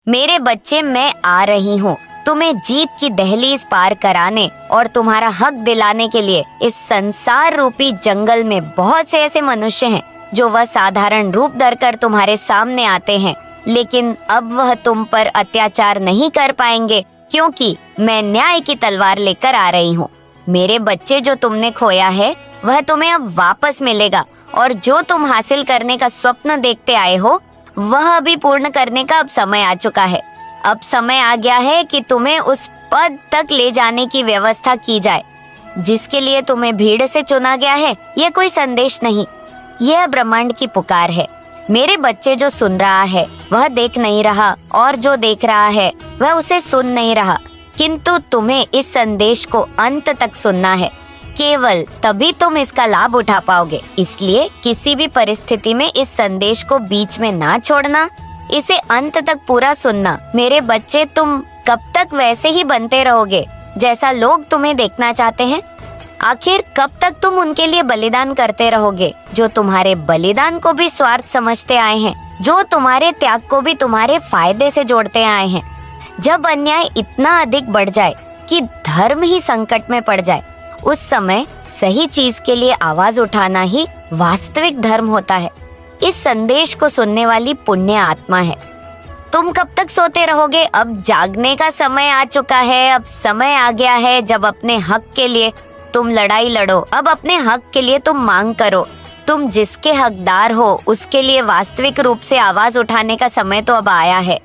मेरे बच्चे, मैं आ रही हूँ तुम्हें जीत की दहलीज पार कराने और तुम्हारा हक दिलाने के लिए। इस संसार रूपी जंगल में बहुत से ऐसे मनुष्य हैं जो वह साधारण रूप धरकर तुम्हारे सामने आते हैं, लेकिन अब वह तुम पर अत्याचार नहीं कर पाएंगे, क्योंकि मैं न्याय की तलवार लेकर आ रही हूँ। मेरे बच्चे, जो तुमने खोया है वह तुम्हें अब वापस मिलेगा, और जो तुम हासिल करने का स्वप्न देखते आए हो वह भी पूर्ण करने का अब समय आ चुका है। अब समय आ गया है कि तुम्हें उस पद तक ले जाने की व्यवस्था की जाए जिसके लिए तुम्हें भीड़ से चुना गया है। यह कोई संदेश नहीं, यह ब्रह्मांड की पुकार है। मेरे बच्चे, जो सुन रहा है वह देख नहीं रहा, और जो देख रहा है वह उसे सुन नहीं रहा, किंतु तुम्हें इस संदेश को अंत तक सुनना है। केवल तभी तुम इसका लाभ उठा पाओगे। इसलिए किसी भी परिस्थिति में इस संदेश को बीच में ना छोड़ना, इसे अंत तक पूरा सुनना। मेरे बच्चे, तुम कब तक वैसे ही बनते रहोगे जैसा लोग तुम्हें देखना चाहते हैं? आखिर कब तक तुम उनके लिए बलिदान करते रहोगे जो तुम्हारे बलिदान को भी स्वार्थ समझते आए हैं, जो तुम्हारे त्याग को भी तुम्हारे फायदे से जोड़ते आए हैं? जब अन्याय इतना अधिक बढ़ जाए कि धर्म ही संकट में पड़ जाए, उस समय सही चीज के लिए आवाज उठाना ही वास्तविक धर्म होता है। इस संदेश को सुनने वाली पुण्य आत्मा है। तुम कब तक सोते रहोगे? अब जागने का समय आ चुका है। अब समय आ गया है जब अपने हक के लिए तुम लड़ाई लड़ो। अब अपने हक के लिए तुम मांग करो। तुम जिसके हकदार हो उसके लिए वास्तविक रूप से आवाज उठाने का समय तो अब आया है।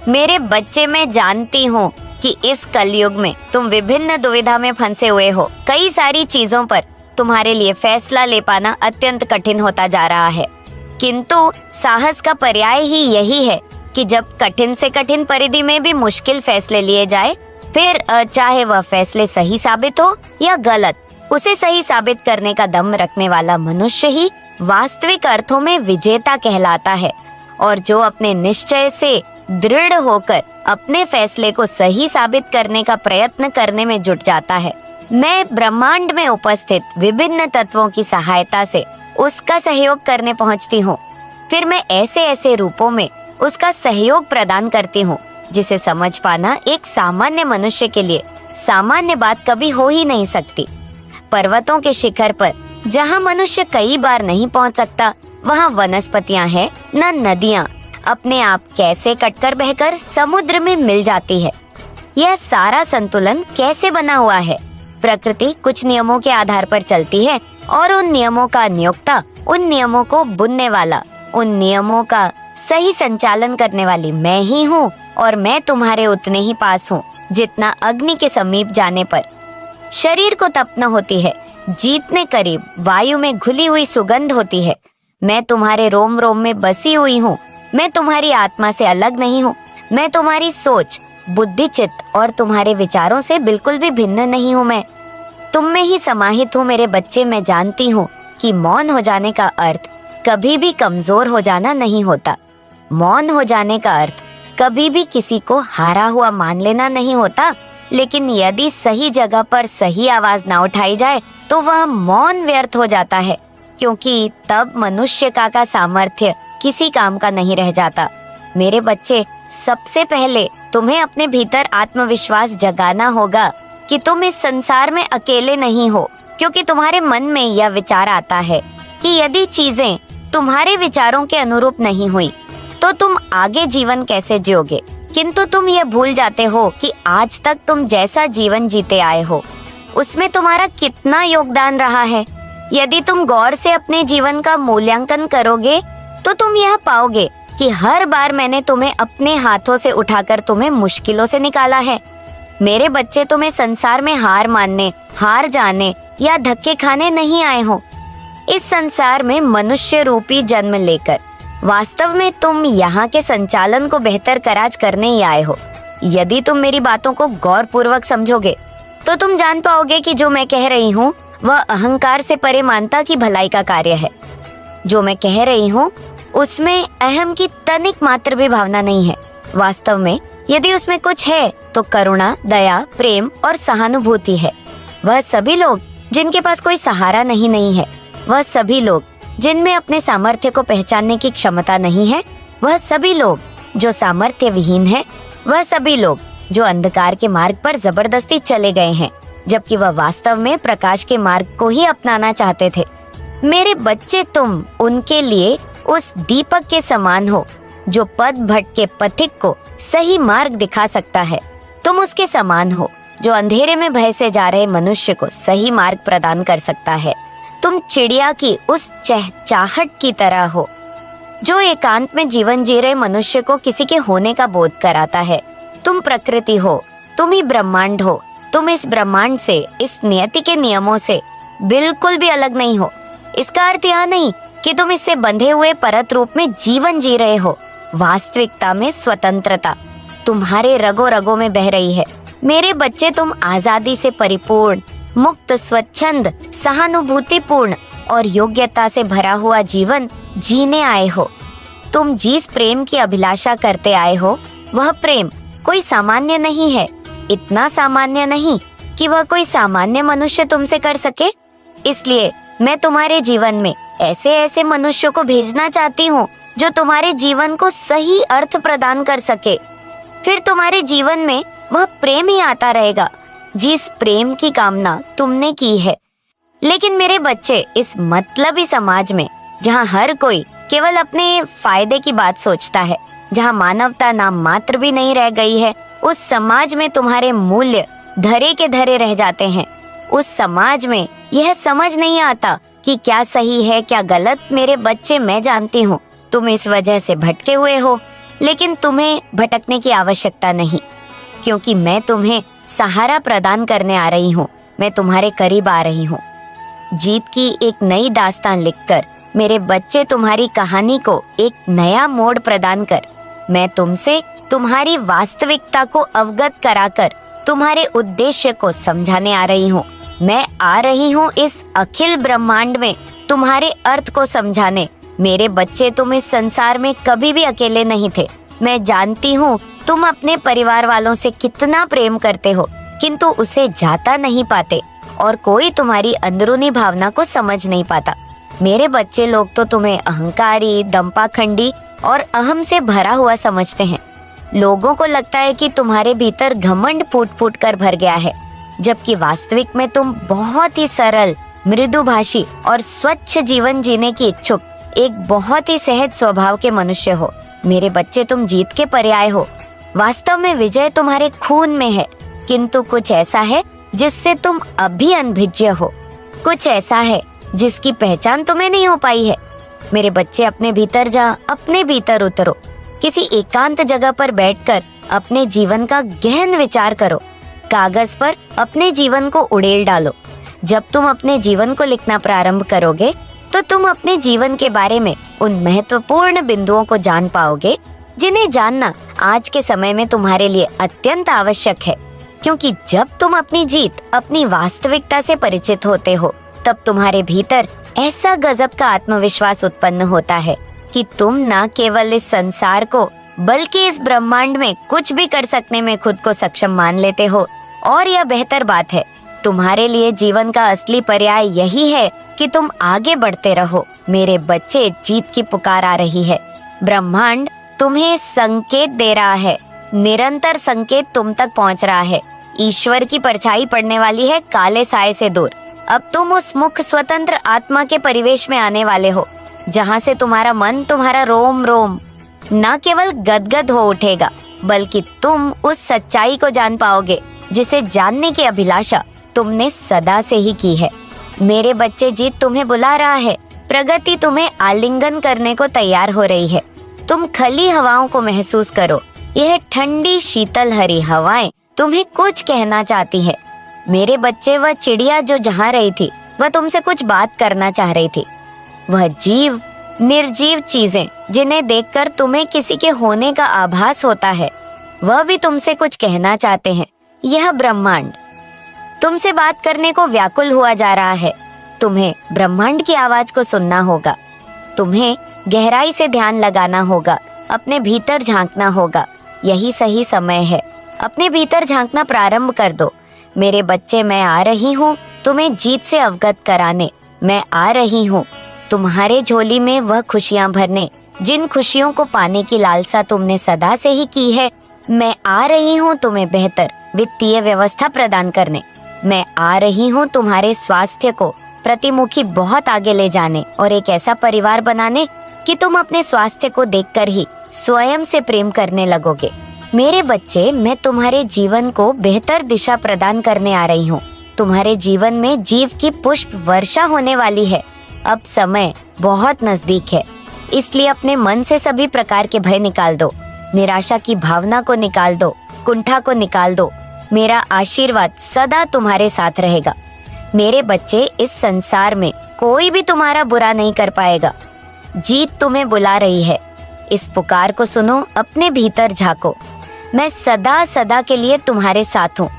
मेरे बच्चे, मैं जानती हूँ कि इस कलयुग में तुम विभिन्न दुविधा में फंसे हुए हो। कई सारी चीजों पर तुम्हारे लिए फैसला ले पाना अत्यंत कठिन होता जा रहा है, किंतु साहस का पर्याय ही यही है कि जब कठिन से कठिन परिधि में भी मुश्किल फैसले लिए जाए, फिर चाहे वह फैसले सही साबित हो या गलत, उसे सही साबित करने का दम रखने वाला मनुष्य ही वास्तविक अर्थों में विजेता कहलाता है। और जो अपने निश्चय से दृढ़ होकर अपने फैसले को सही साबित करने का प्रयत्न करने में जुट जाता है, मैं ब्रह्मांड में उपस्थित विभिन्न तत्वों की सहायता से उसका सहयोग करने पहुंचती हूँ। फिर मैं ऐसे ऐसे रूपों में उसका सहयोग प्रदान करती हूँ जिसे समझ पाना एक सामान्य मनुष्य के लिए सामान्य बात कभी हो ही नहीं सकती। पर्वतों के शिखर पर जहाँ मनुष्य कई बार नहीं पहुँच सकता, वहाँ वनस्पतियाँ हैं न नदियाँ अपने आप कैसे कटकर बहकर समुद्र में मिल जाती है। यह सारा संतुलन कैसे बना हुआ है? प्रकृति कुछ नियमों के आधार पर चलती है, और उन नियमों का नियोक्ता, उन नियमों को बुनने वाला, उन नियमों का सही संचालन करने वाली मैं ही हूँ। और मैं तुम्हारे उतने ही पास हूँ जितना अग्नि के समीप जाने पर शरीर को तपना होती है, जीतने करीब वायु में घुली हुई सुगंध होती है। मैं तुम्हारे रोम रोम में बसी हुई हूँ। मैं तुम्हारी आत्मा से अलग नहीं हूँ। मैं तुम्हारी सोच, बुद्धि, चित्त और तुम्हारे विचारों से बिल्कुल भी भिन्न नहीं हूँ। मैं तुम में ही समाहित हूँ। मेरे बच्चे, मैं जानती हूँ कि मौन हो जाने का अर्थ कभी भी कमजोर हो जाना नहीं होता। मौन हो जाने का अर्थ कभी भी किसी को हारा हुआ मान लेना नहीं होता। लेकिन यदि सही जगह पर सही आवाज ना उठाई जाए तो वह मौन व्यर्थ हो जाता है, क्योंकि तब मनुष्य का सामर्थ्य किसी काम का नहीं रह जाता। मेरे बच्चे, सबसे पहले तुम्हें अपने भीतर आत्मविश्वास जगाना होगा कि तुम इस संसार में अकेले नहीं हो, क्योंकि तुम्हारे मन में यह विचार आता है कि यदि चीजें तुम्हारे विचारों के अनुरूप नहीं हुई तो तुम आगे जीवन कैसे जियोगे। किंतु तुम यह भूल जाते हो कि आज तक तुम जैसा जीवन जीते आए हो उसमें तुम्हारा कितना योगदान रहा है। यदि तुम गौर से अपने जीवन का मूल्यांकन करोगे तो तुम यह पाओगे कि हर बार मैंने तुम्हें अपने हाथों से उठाकर तुम्हें मुश्किलों से निकाला है। मेरे बच्चे, तुम्हें संसार में हार मानने, हार जाने या धक्के खाने नहीं आए हो। इस संसार में मनुष्य रूपी जन्म लेकर वास्तव में तुम यहाँ के संचालन को बेहतर कराज करने ही आए हो। यदि तुम मेरी बातों को गौर पूर्वक समझोगे तो तुम जान पाओगे कि जो मैं कह रही हूँ वह अहंकार से परे मानता की भलाई का कार्य है। जो मैं कह रही हूँ उसमें अहम की तनिक मात्र भी भावना नहीं है। वास्तव में यदि उसमें कुछ है तो करुणा, दया, प्रेम और सहानुभूति है। वह सभी लोग जिनके पास कोई सहारा नहीं है, वह सभी लोग जिनमें अपने सामर्थ्य को पहचानने की क्षमता नहीं है, वह सभी लोग जो सामर्थ्य विहीन है, वह सभी लोग जो अंधकार के मार्ग पर जबरदस्ती चले गए हैं, जबकि वह वास्तव में प्रकाश के मार्ग को ही अपनाना चाहते थे। मेरे बच्चे, तुम उनके लिए उस दीपक के समान हो जो पथ भटके पथिक को सही मार्ग दिखा सकता है। तुम उसके समान हो जो अंधेरे में भय से जा रहे मनुष्य को सही मार्ग प्रदान कर सकता है। तुम चिड़िया की उस चहचहाट की तरह हो जो एकांत में जीवन जी रहे मनुष्य को किसी के होने का बोध कराता है। तुम प्रकृति हो, तुम ही ब्रह्मांड हो। तुम इस ब्रह्मांड से, इस नियति के नियमों से बिल्कुल भी अलग नहीं हो। इसका अर्थ यह नहीं कि तुम इससे बंधे हुए परत रूप में जीवन जी रहे हो। वास्तविकता में स्वतंत्रता तुम्हारे रगों रगों में बह रही है। मेरे बच्चे, तुम आजादी से परिपूर्ण, मुक्त, स्वच्छंद, सहानुभूतिपूर्ण और योग्यता से भरा हुआ जीवन जीने आए हो। तुम जिस प्रेम की अभिलाषा करते आए हो, वह प्रेम कोई सामान्य नहीं है। इतना सामान्य नहीं कि वह कोई सामान्य मनुष्य तुमसे कर सके। इसलिए मैं तुम्हारे जीवन में ऐसे ऐसे मनुष्यों को भेजना चाहती हूँ जो तुम्हारे जीवन को सही अर्थ प्रदान कर सके। फिर तुम्हारे जीवन में वह प्रेम ही आता रहेगा जिस प्रेम की कामना तुमने की है। लेकिन मेरे बच्चे, इस मतलबी समाज में जहाँ हर कोई केवल अपने फायदे की बात सोचता है, जहाँ मानवता नाम मात्र भी नहीं रह गई है, उस समाज में तुम्हारे मूल्य धरे के धरे रह जाते हैं। उस समाज में यह समझ नहीं आता कि क्या सही है क्या गलत। मेरे बच्चे, मैं जानती हूँ तुम इस वजह से भटके हुए हो, लेकिन तुम्हें भटकने की आवश्यकता नहीं, क्योंकि मैं तुम्हें सहारा प्रदान करने आ रही हूँ। मैं तुम्हारे करीब आ रही हूँ। जीत की एक नई दास्तान लिखकर मेरे बच्चे, तुम्हारी कहानी को एक नया मोड़ प्रदान कर मैं तुमसे तुम्हारी वास्तविकता को अवगत कराकर तुम्हारे उद्देश्य को समझाने आ रही हूँ। मैं आ रही हूँ इस अखिल ब्रह्मांड में तुम्हारे अर्थ को समझाने। मेरे बच्चे, तुम इस संसार में कभी भी अकेले नहीं थे। मैं जानती हूँ तुम अपने परिवार वालों से कितना प्रेम करते हो, किंतु उसे जाता नहीं पाते और कोई तुम्हारी अंदरूनी भावना को समझ नहीं पाता। मेरे बच्चे, लोग तो तुम्हें अहंकारी, दंपाखंडी और अहम से भरा हुआ समझते हैं। लोगों को लगता है कि तुम्हारे भीतर घमंड फूट फूट कर भर गया है, जबकि वास्तविक में तुम बहुत ही सरल, मृदुभाषी और स्वच्छ जीवन जीने की इच्छुक एक बहुत ही सहज स्वभाव के मनुष्य हो। मेरे बच्चे, तुम जीत के पर्याय हो। वास्तव में विजय तुम्हारे खून में है, किंतु कुछ ऐसा है जिससे तुम अभी अनभिज्ञ हो। कुछ ऐसा है जिसकी पहचान तुम्हें नहीं हो पाई है। मेरे बच्चे, अपने भीतर जा, अपने भीतर उतरो। किसी एकांत जगह पर बैठकर अपने जीवन का गहन विचार करो। कागज पर अपने जीवन को उड़ेल डालो। जब तुम अपने जीवन को लिखना प्रारंभ करोगे तो तुम अपने जीवन के बारे में उन महत्वपूर्ण बिंदुओं को जान पाओगे जिन्हें जानना आज के समय में तुम्हारे लिए अत्यंत आवश्यक है। क्योंकि जब तुम अपनी जीत, अपनी वास्तविकता से परिचित होते हो, तब तुम्हारे भीतर ऐसा गजब का आत्मविश्वास उत्पन्न होता है कि तुम न केवल इस संसार को बल्कि इस ब्रह्मांड में कुछ भी कर सकने में खुद को सक्षम मान लेते हो। और यह बेहतर बात है, तुम्हारे लिए जीवन का असली पर्याय यही है कि तुम आगे बढ़ते रहो। मेरे बच्चे, जीत की पुकार आ रही है। ब्रह्मांड तुम्हें संकेत दे रहा है, निरंतर संकेत तुम तक पहुंच रहा है। ईश्वर की परछाई पड़ने वाली है काले साए से दूर। अब तुम उस मुक्त स्वतंत्र आत्मा के परिवेश में आने वाले हो, जहाँ से तुम्हारा मन, तुम्हारा रोम रोम न केवल गदगद हो उठेगा, बल्कि तुम उस सच्चाई को जान पाओगे जिसे जानने की अभिलाषा तुमने सदा से ही की है। मेरे बच्चे, जीत तुम्हें बुला रहा है। प्रगति तुम्हें आलिंगन करने को तैयार हो रही है। तुम खली हवाओं को महसूस करो। यह ठंडी शीतल हरी हवाएं तुम्हें कुछ कहना चाहती है। मेरे बच्चे, वह चिड़िया जो जहाँ रही थी, वह तुमसे कुछ बात करना चाह रही थी। वह जीव, निर्जीव चीजें जिन्हें देखकर तुम्हें किसी के होने का आभास होता है, वह भी तुमसे कुछ कहना चाहते हैं। यह ब्रह्मांड तुमसे बात करने को व्याकुल हुआ जा रहा है। तुम्हें ब्रह्मांड की आवाज को सुनना होगा। तुम्हें गहराई से ध्यान लगाना होगा, अपने भीतर झांकना होगा। यही सही समय है। अपने भीतर झांकना प्रारंभ कर दो। मेरे बच्चे, मैं आ रही हूँ तुम्हें जीत से अवगत कराने। मैं आ रही हूँ तुम्हारे झोली में वह खुशियाँ भरने जिन खुशियों को पाने की लालसा तुमने सदा से ही की है, मैं आ रही हूँ तुम्हें बेहतर वित्तीय व्यवस्था प्रदान करने। मैं आ रही हूँ तुम्हारे स्वास्थ्य को प्रतिमुखी बहुत आगे ले जाने और एक ऐसा परिवार बनाने कि तुम अपने स्वास्थ्य को देखकर ही स्वयं से प्रेम करने लगोगे। मेरे बच्चे, मैं तुम्हारे जीवन को बेहतर दिशा प्रदान करने आ रही हूँ। तुम्हारे जीवन में जीव की पुष्प वर्षा होने वाली है। अब समय बहुत नजदीक है, इसलिए अपने मन से सभी प्रकार के भय निकाल दो, निराशा की भावना को निकाल दो, कुंठा को निकाल दो। मेरा आशीर्वाद सदा तुम्हारे साथ रहेगा। मेरे बच्चे, इस संसार में कोई भी तुम्हारा बुरा नहीं कर पाएगा। जीत तुम्हें बुला रही है। इस पुकार को सुनो, अपने भीतर झांको। मैं सदा सदा के लिए तुम्हारे साथ हूँ,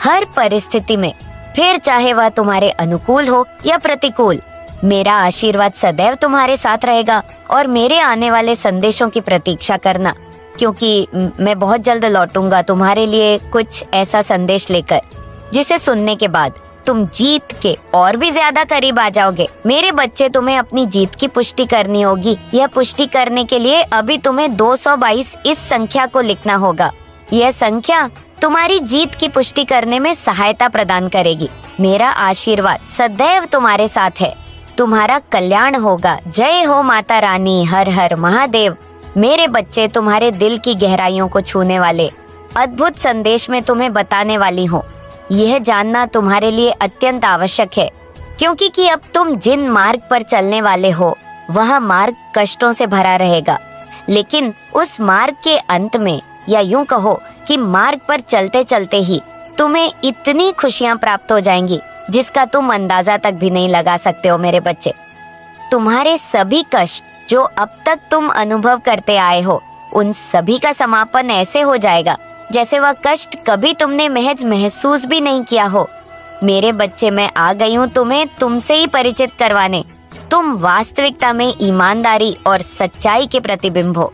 हर परिस्थिति में, फिर चाहे वह तुम्हारे अनुकूल हो या प्रतिकूल। मेरा आशीर्वाद सदैव तुम्हारे साथ रहेगा और मेरे आने वाले संदेशों की प्रतीक्षा करना, क्योंकि मैं बहुत जल्द लौटूंगा तुम्हारे लिए कुछ ऐसा संदेश लेकर जिसे सुनने के बाद तुम जीत के और भी ज्यादा करीब आ जाओगे। मेरे बच्चे, तुम्हें अपनी जीत की पुष्टि करनी होगी। यह पुष्टि करने के लिए अभी तुम्हें 222 इस संख्या को लिखना होगा। यह संख्या तुम्हारी जीत की पुष्टि करने में सहायता प्रदान करेगी। मेरा आशीर्वाद सदैव तुम्हारे साथ है। तुम्हारा कल्याण होगा। जय हो माता रानी, हर हर महादेव। मेरे बच्चे, तुम्हारे दिल की गहराइयों को छूने वाले अद्भुत संदेश में तुम्हें बताने वाली हूँ। यह जानना तुम्हारे लिए अत्यंत आवश्यक है, क्योंकि कि अब तुम जिन मार्ग पर चलने वाले हो वह मार्ग कष्टों से भरा रहेगा, लेकिन उस मार्ग के अंत में, या यूं कहो कि मार्ग पर चलते चलते ही तुम्हें इतनी खुशियां प्राप्त हो जाएंगी जिसका तुम अंदाजा तक भी नहीं लगा सकते हो। मेरे बच्चे, तुम्हारे सभी कष्ट जो अब तक तुम अनुभव करते आए हो, उन सभी का समापन ऐसे हो जाएगा जैसे वह कष्ट कभी तुमने महज महसूस भी नहीं किया हो। मेरे बच्चे, मैं आ गई हूँ तुम्हें तुमसे ही परिचित करवाने। तुम वास्तविकता में ईमानदारी और सच्चाई के प्रतिबिंब हो।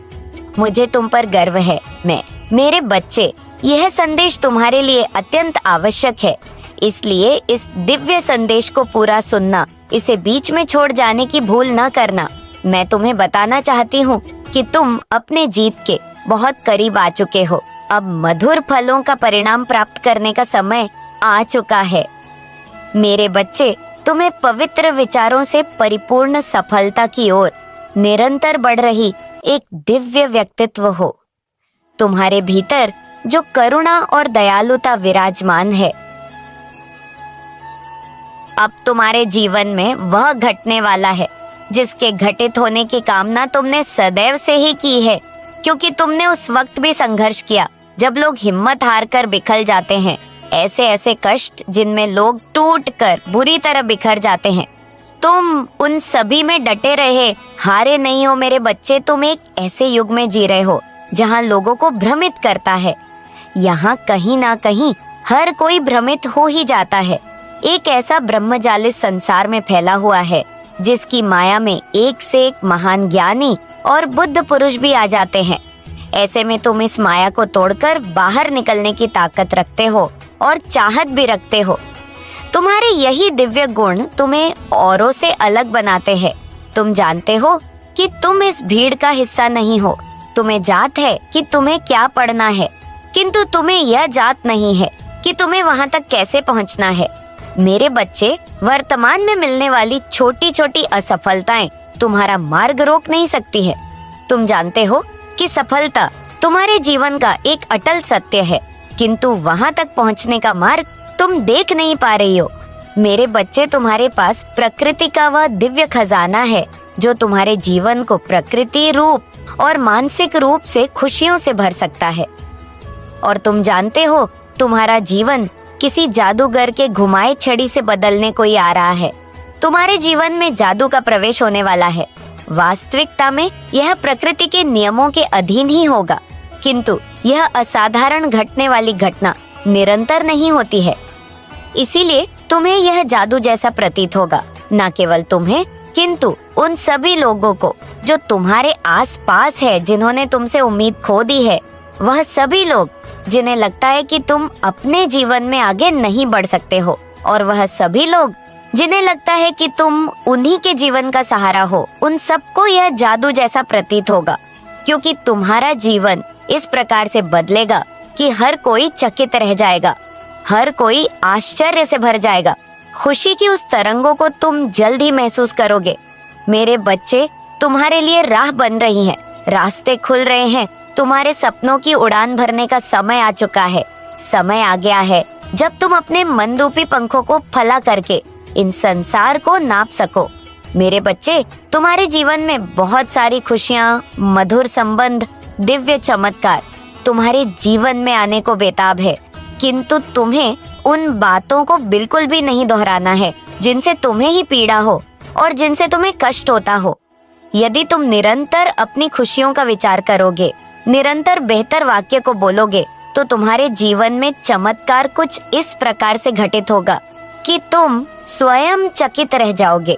मुझे तुम पर गर्व है। मेरे बच्चे, यह संदेश तुम्हारे लिए अत्यंत आवश्यक है, इसलिए इस दिव्य संदेश को पूरा सुनना, इसे बीच में छोड़ जाने की भूल न करना। मैं तुम्हें बताना चाहती हूँ कि तुम अपने जीत के बहुत करीब आ चुके हो। अब मधुर फलों का परिणाम प्राप्त करने का समय आ चुका है। मेरे बच्चे, तुम्हें पवित्र विचारों से परिपूर्ण सफलता की ओर निरंतर बढ़ रही एक दिव्य व्यक्तित्व हो। तुम्हारे भीतर जो करुणा और दयालुता विराजमान है, अब तुम्हारे जीवन में वह घटने वाला है जिसके घटित होने की कामना तुमने सदैव से ही की है, क्योंकि तुमने उस वक्त भी संघर्ष किया जब लोग हिम्मत हार कर बिखर जाते हैं। ऐसे ऐसे कष्ट जिनमें लोग टूट कर बुरी तरह बिखर जाते हैं। तुम उन सभी में डटे रहे, हारे नहीं हो। मेरे बच्चे, तुम एक ऐसे युग में जी रहे हो जहां लोगों को भ्रमित करता है। यहाँ कहीं ना कहीं हर कोई भ्रमित हो ही जाता है। एक ऐसा ब्रह्मजालित संसार में फैला हुआ है जिसकी माया में एक से एक महान ज्ञानी और बुद्ध पुरुष भी आ जाते हैं। ऐसे में तुम इस माया को तोड़कर बाहर निकलने की ताकत रखते हो और चाहत भी रखते हो। तुम्हारे यही दिव्य गुण तुम्हें औरों से अलग बनाते हैं। तुम जानते हो कि तुम इस भीड़ का हिस्सा नहीं हो। तुम्हें जात है कि तुम्हें क्या पढ़ना है, किंतु तुम्हें यह जात नहीं है कि तुम्हें वहां तक कैसे पहुंचना है। मेरे बच्चे, वर्तमान में मिलने वाली छोटी छोटी असफलताएं तुम्हारा मार्ग रोक नहीं सकती है। तुम जानते हो कि सफलता तुम्हारे जीवन का एक अटल सत्य है, किंतु वहां तक पहुंचने का मार्ग तुम देख नहीं पा रही हो। मेरे बच्चे, तुम्हारे पास प्रकृति का वह दिव्य खजाना है जो तुम्हारे जीवन को प्रकृति रूप और मानसिक रूप से खुशियों से भर सकता है। और तुम जानते हो, तुम्हारा जीवन किसी जादूगर के घुमाए छड़ी से बदलने को ही आ रहा है। तुम्हारे जीवन में जादू का प्रवेश होने वाला है। वास्तविकता में यह प्रकृति के नियमों के अधीन ही होगा, किंतु यह असाधारण घटने वाली घटना निरंतर नहीं होती है। इसीलिए तुम्हें यह जादू जैसा प्रतीत होगा। न केवल तुम्हें, किंतु उन सभी लोगों को जो तुम्हारे आसपास है, जिन्होंने तुमसे उम्मीद खो दी है। वह सभी लोग जिन्हें लगता है कि तुम अपने जीवन में आगे नहीं बढ़ सकते हो, और वह सभी लोग जिन्हें लगता है कि तुम उन्हीं के जीवन का सहारा हो, उन सबको यह जादू जैसा प्रतीत होगा, क्योंकि तुम्हारा जीवन इस प्रकार से बदलेगा कि हर कोई चकित रह जाएगा, हर कोई आश्चर्य से भर जाएगा। खुशी की उस तरंगों को तुम जल्द ही महसूस करोगे। मेरे बच्चे, तुम्हारे लिए राह बन रही है, रास्ते खुल रहे हैं। तुम्हारे सपनों की उड़ान भरने का समय आ चुका है। समय आ गया है जब तुम अपने मन रूपी पंखों को फैला करके इन संसार को नाप सको। मेरे बच्चे, तुम्हारे जीवन में बहुत सारी खुशियाँ, मधुर संबंध, दिव्य चमत्कार तुम्हारे जीवन में आने को बेताब है, किंतु तुम्हें उन बातों को बिल्कुल भी नहीं दोहराना है जिनसे तुम्हें ही पीड़ा हो और जिनसे तुम्हें कष्ट होता हो। यदि तुम निरंतर अपनी खुशियों का विचार करोगे, निरंतर बेहतर वाक्य को बोलोगे, तो तुम्हारे जीवन में चमत्कार कुछ इस प्रकार से घटित होगा कि तुम स्वयं चकित रह जाओगे।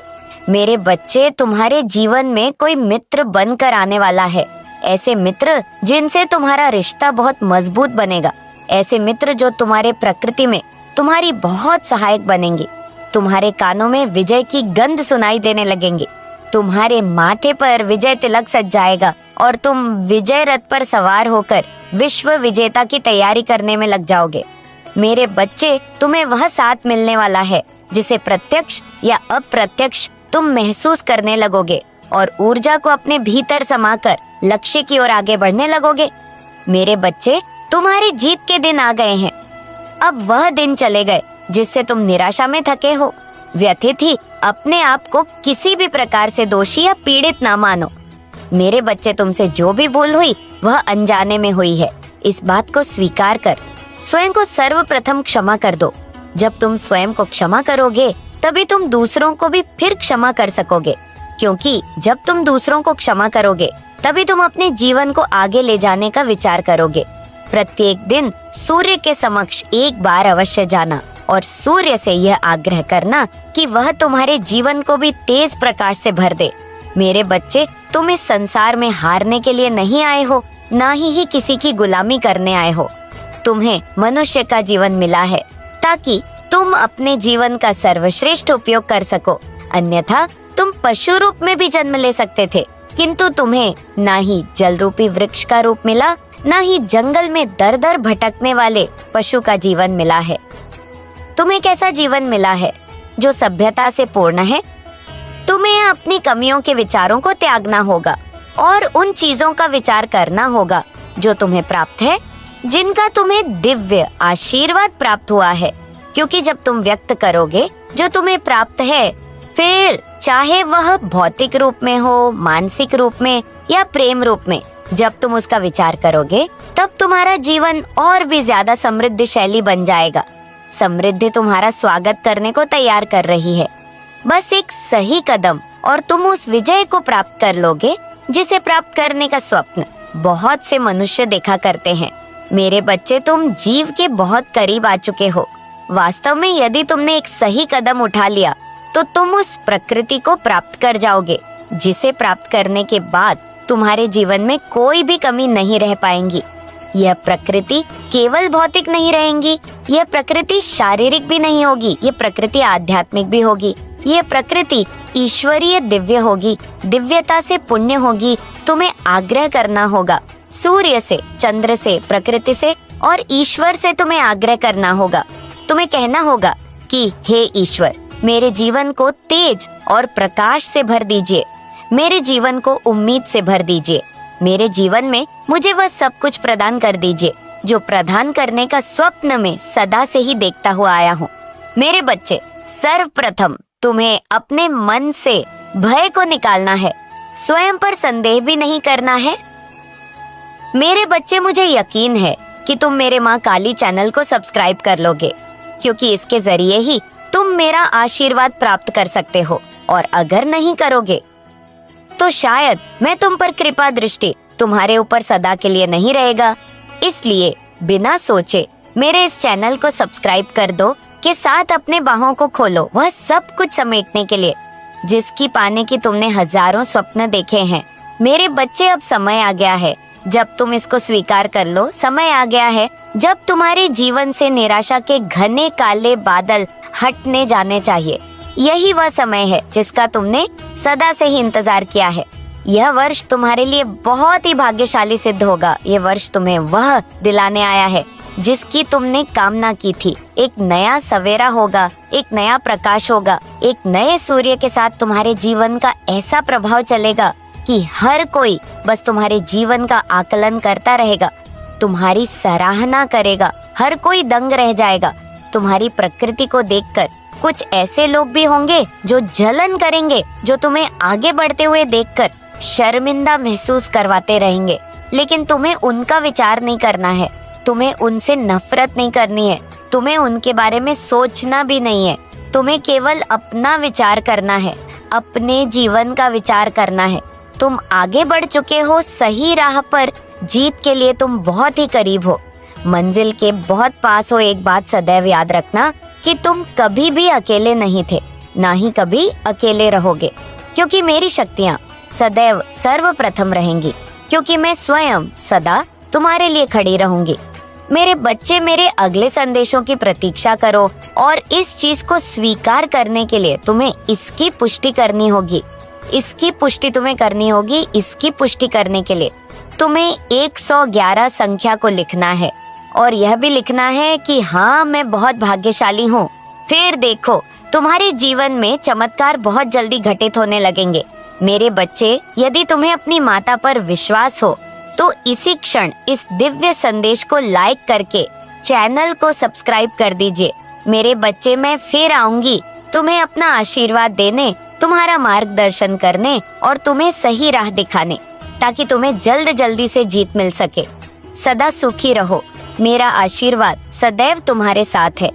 मेरे बच्चे, तुम्हारे जीवन में कोई मित्र बनकर आने वाला है। ऐसे मित्र जिनसे तुम्हारा रिश्ता बहुत मजबूत बनेगा, ऐसे मित्र जो तुम्हारे प्रकृति में तुम्हारी बहुत सहायक बनेंगे। तुम्हारे कानों में विजय की गंध सुनाई देने लगेंगी, तुम्हारे माथे पर विजय तिलक सज जाएगा और तुम विजय रथ पर सवार होकर विश्व विजेता की तैयारी करने में लग जाओगे। मेरे बच्चे, तुम्हें वह साथ मिलने वाला है जिसे प्रत्यक्ष या अप्रत्यक्ष तुम महसूस करने लगोगे और ऊर्जा को अपने भीतर समाकर लक्ष्य की ओर आगे बढ़ने लगोगे। मेरे बच्चे, तुम्हारी जीत के दिन आ गए हैं। अब वह दिन चले गए जिससे तुम निराशा में थके हो। व्यथित ही अपने आप को किसी भी प्रकार से दोषी या पीड़ित ना मानो। मेरे बच्चे, तुमसे जो भी भूल हुई वह अनजाने में हुई है। इस बात को स्वीकार कर स्वयं को सर्वप्रथम क्षमा कर दो। जब तुम स्वयं को क्षमा करोगे तभी तुम दूसरों को भी फिर क्षमा कर सकोगे, क्योंकि जब तुम दूसरों को क्षमा करोगे तभी तुम अपने जीवन को आगे ले जाने का विचार करोगे। प्रत्येक दिन सूर्य के समक्ष एक बार अवश्य जाना और सूर्य से यह आग्रह करना कि वह तुम्हारे जीवन को भी तेज प्रकाश से भर दे। मेरे बच्चे, तुम इस संसार में हारने के लिए नहीं आए हो, ना ही किसी की गुलामी करने आए हो। तुम्हें मनुष्य का जीवन मिला है ताकि तुम अपने जीवन का सर्वश्रेष्ठ उपयोग कर सको, अन्यथा तुम पशु रूप में भी जन्म ले सकते थे, किंतु तुम्हें ना ही जल रूपी वृक्ष का रूप मिला, ना ही जंगल में दर दर भटकने वाले पशु का जीवन मिला है। तुम्हें कैसा जीवन मिला है जो सभ्यता से पूर्ण है। तुम्हें अपनी कमियों के विचारों को त्यागना होगा और उन चीजों का विचार करना होगा जो तुम्हें प्राप्त है, जिनका तुम्हें दिव्य आशीर्वाद प्राप्त हुआ है। क्योंकि जब तुम व्यक्त करोगे जो तुम्हें प्राप्त है, फिर चाहे वह भौतिक रूप में हो, मानसिक रूप में या प्रेम रूप में, जब तुम उसका विचार करोगे तब तुम्हारा जीवन और भी ज्यादा समृद्धशाली बन जाएगा। समृद्धि तुम्हारा स्वागत करने को तैयार कर रही है। बस एक सही कदम और तुम उस विजय को प्राप्त कर लोगे जिसे प्राप्त करने का स्वप्न बहुत से मनुष्य देखा करते हैं। मेरे बच्चे, तुम जीव के बहुत करीब आ चुके हो। वास्तव में यदि तुमने एक सही कदम उठा लिया तो तुम उस प्रकृति को प्राप्त कर जाओगे, जिसे प्राप्त करने के बाद तुम्हारे जीवन में कोई भी कमी नहीं रह पाएंगी। यह प्रकृति केवल भौतिक नहीं रहेंगी, यह प्रकृति शारीरिक भी नहीं होगी, यह प्रकृति आध्यात्मिक भी होगी, यह प्रकृति ईश्वरीय दिव्य होगी, दिव्यता से पुण्य होगी। तुम्हें आग्रह करना होगा सूर्य से, चंद्र से, प्रकृति से और ईश्वर से तुम्हें आग्रह करना होगा। तुम्हें कहना होगा कि हे ईश्वर, मेरे जीवन को तेज और प्रकाश से भर दीजिए, मेरे जीवन को उम्मीद से भर दीजिए, मेरे जीवन में मुझे वह सब कुछ प्रदान कर दीजिए जो प्रदान करने का स्वप्न में सदा से ही देखता हुआ आया हूँ। मेरे बच्चे, सर्वप्रथम तुम्हें अपने मन से भय को निकालना है, स्वयं पर संदेह भी नहीं करना है। मेरे बच्चे, मुझे यकीन है कि तुम मेरे माँ काली चैनल को सब्सक्राइब कर लोगे, क्योंकि इसके जरिए ही तुम मेरा आशीर्वाद प्राप्त कर सकते हो, और अगर नहीं करोगे तो शायद मैं तुम पर कृपा दृष्टि तुम्हारे ऊपर सदा के लिए नहीं रहेगा। इसलिए बिना सोचे मेरे इस चैनल को सब्सक्राइब कर दो के साथ अपने बाहों को खोलो वह सब कुछ समेटने के लिए जिसकी पाने की तुमने हजारों स्वप्न देखे हैं। मेरे बच्चे, अब समय आ गया है जब तुम इसको स्वीकार कर लो। समय आ गया है जब तुम्हारे जीवन से निराशा के घने काले बादल हटने जाने चाहिए। यही वह समय है जिसका तुमने सदा से ही इंतजार किया है। यह वर्ष तुम्हारे लिए बहुत ही भाग्यशाली सिद्ध होगा। यह वर्ष तुम्हें वह दिलाने आया है जिसकी तुमने कामना की थी। एक नया सवेरा होगा, एक नया प्रकाश होगा, एक नए सूर्य के साथ तुम्हारे जीवन का ऐसा प्रभाव चलेगा कि हर कोई बस तुम्हारे जीवन का आकलन करता रहेगा, तुम्हारी सराहना करेगा। हर कोई दंग रह जाएगा तुम्हारी प्रकृति को देखकर। कुछ ऐसे लोग भी होंगे जो जलन करेंगे, जो तुम्हें आगे बढ़ते हुए देखकर शर्मिंदा महसूस करवाते रहेंगे। लेकिन तुम्हें उनका विचार नहीं करना है, तुम्हें उनसे नफरत नहीं करनी है, तुम्हें उनके बारे में सोचना भी नहीं है। तुम्हें केवल अपना विचार करना है, अपने जीवन का विचार करना है। तुम आगे बढ़ चुके हो सही राह पर, जीत के लिए तुम बहुत ही करीब हो, मंजिल के बहुत पास हो। एक बात सदैव याद रखना कि तुम कभी भी अकेले नहीं थे, ना ही कभी अकेले रहोगे, क्योंकि मेरी शक्तियाँ सदैव सर्वप्रथम रहेंगी, क्योंकि मैं स्वयं सदा तुम्हारे लिए खड़ी रहूंगी। मेरे बच्चे, मेरे अगले संदेशों की प्रतीक्षा करो और इस चीज को स्वीकार करने के लिए तुम्हें इसकी पुष्टि करनी होगी। इसकी पुष्टि तुम्हें करनी होगी। इसकी पुष्टि करने के लिए तुम्हें 111 संख्या को लिखना है और यह भी लिखना है कि हाँ, मैं बहुत भाग्यशाली हूँ। फिर देखो, तुम्हारे जीवन में चमत्कार बहुत जल्दी घटित होने लगेंगे। मेरे बच्चे, यदि तुम्हें अपनी माता पर विश्वास हो तो इसी क्षण इस दिव्य संदेश को लाइक करके चैनल को सब्सक्राइब कर दीजिए। मेरे बच्चे, मैं फिर आऊंगी तुम्हें अपना आशीर्वाद देने, तुम्हारा मार्गदर्शन करने और तुम्हें सही राह दिखाने, ताकि तुम्हें जल्द जल्दी से जीत मिल सके। सदा सुखी रहो। मेरा आशीर्वाद सदैव तुम्हारे साथ है।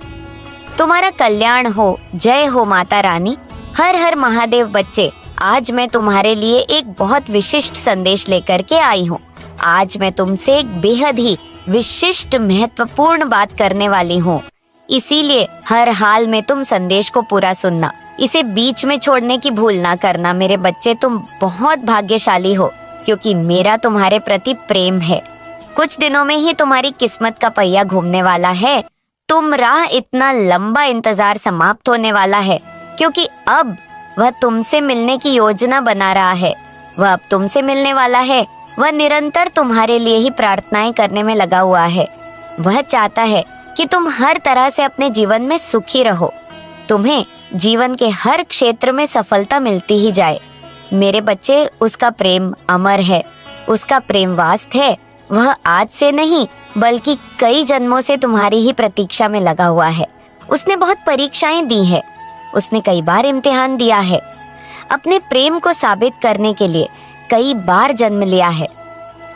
तुम्हारा कल्याण हो। जय हो माता रानी। हर हर महादेव। बच्चे, आज मैं तुम्हारे लिए एक बहुत विशिष्ट संदेश लेकर के आई हूँ। आज मैं तुमसे एक बेहद ही विशिष्ट महत्वपूर्ण बात करने वाली हूँ, इसीलिए हर हाल में तुम संदेश को पूरा सुनना, इसे बीच में छोड़ने की भूल ना करना। मेरे बच्चे, तुम बहुत भाग्यशाली हो, क्योंकि मेरा तुम्हारे प्रति प्रेम है। कुछ दिनों में ही तुम्हारी किस्मत का पहिया घूमने वाला है। तुम राह इतना लंबा इंतजार समाप्त होने वाला है, क्योंकि अब वह तुमसे मिलने की योजना बना रहा है। वह अब तुमसे मिलने वाला है। वह निरंतर तुम्हारे लिए ही प्रार्थनाएं करने में लगा हुआ है। वह चाहता है कि तुम हर तरह से अपने जीवन में सुखी रहो, तुम्हें जीवन के हर क्षेत्र में सफलता मिलती ही जाए। मेरे बच्चे, उसका प्रेम अमर है, उसका प्रेम वास्त है। वह आज से नहीं बल्कि कई जन्मों से तुम्हारी ही प्रतीक्षा में लगा हुआ है। उसने बहुत परीक्षाएं दी है, उसने कई बार इम्तिहान दिया है, अपने प्रेम को साबित करने के लिए कई बार जन्म लिया है।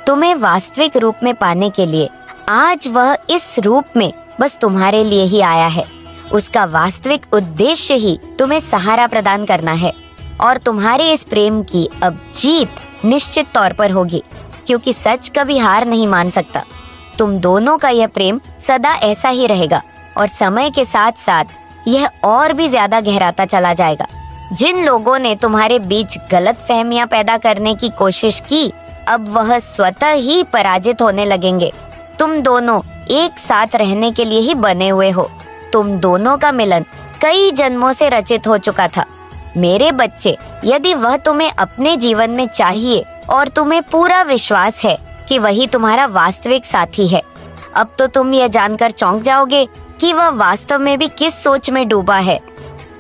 तुम्हें वास्तविक रूप में पाने के लिए आज वह इस रूप में बस तुम्हारे लिए ही आया है। उसका वास्तविक उद्देश्य ही तुम्हें सहारा प्रदान करना है और तुम्हारे इस प्रेम की अब जीत निश्चित तौर पर होगी, क्योंकि सच कभी हार नहीं मान सकता। तुम दोनों का यह प्रेम सदा ऐसा ही रहेगा और समय के साथ साथ यह और भी ज्यादा गहराता चला जाएगा। जिन लोगों ने तुम्हारे बीच गलत फहमियां पैदा करने की कोशिश की, अब वह स्वतः ही पराजित होने लगेंगे। तुम दोनों एक साथ रहने के लिए ही बने हुए हो। तुम दोनों का मिलन कई जन्मों से रचित हो चुका था। मेरे बच्चे, यदि वह तुम्हें अपने जीवन में चाहिए और तुम्हें पूरा विश्वास है कि वही तुम्हारा वास्तविक साथी है, अब तो तुम यह जानकर चौंक जाओगे कि वह वास्तव में भी किस सोच में डूबा है।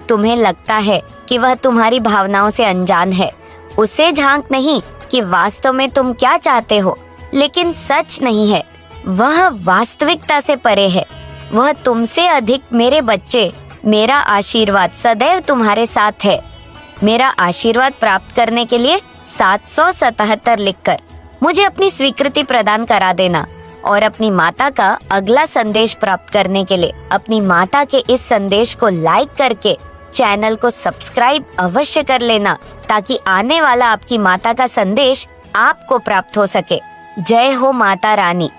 तुम्हें लगता है कि वह तुम्हारी भावनाओं से अनजान है, उसे झांक नहीं कि वास्तव में तुम क्या चाहते हो, लेकिन सच नहीं है। वह वास्तविकता से परे है। वह तुमसे अधिक। मेरे बच्चे, मेरा आशीर्वाद सदैव तुम्हारे साथ है। मेरा आशीर्वाद प्राप्त करने के लिए 777 लिखकर मुझे अपनी स्वीकृति प्रदान करा देना और अपनी माता का अगला संदेश प्राप्त करने के लिए अपनी माता के इस संदेश को लाइक करके चैनल को सब्सक्राइब अवश्य कर लेना, ताकि आने वाला आपकी माता का संदेश आपको प्राप्त हो सके। जय हो माता रानी।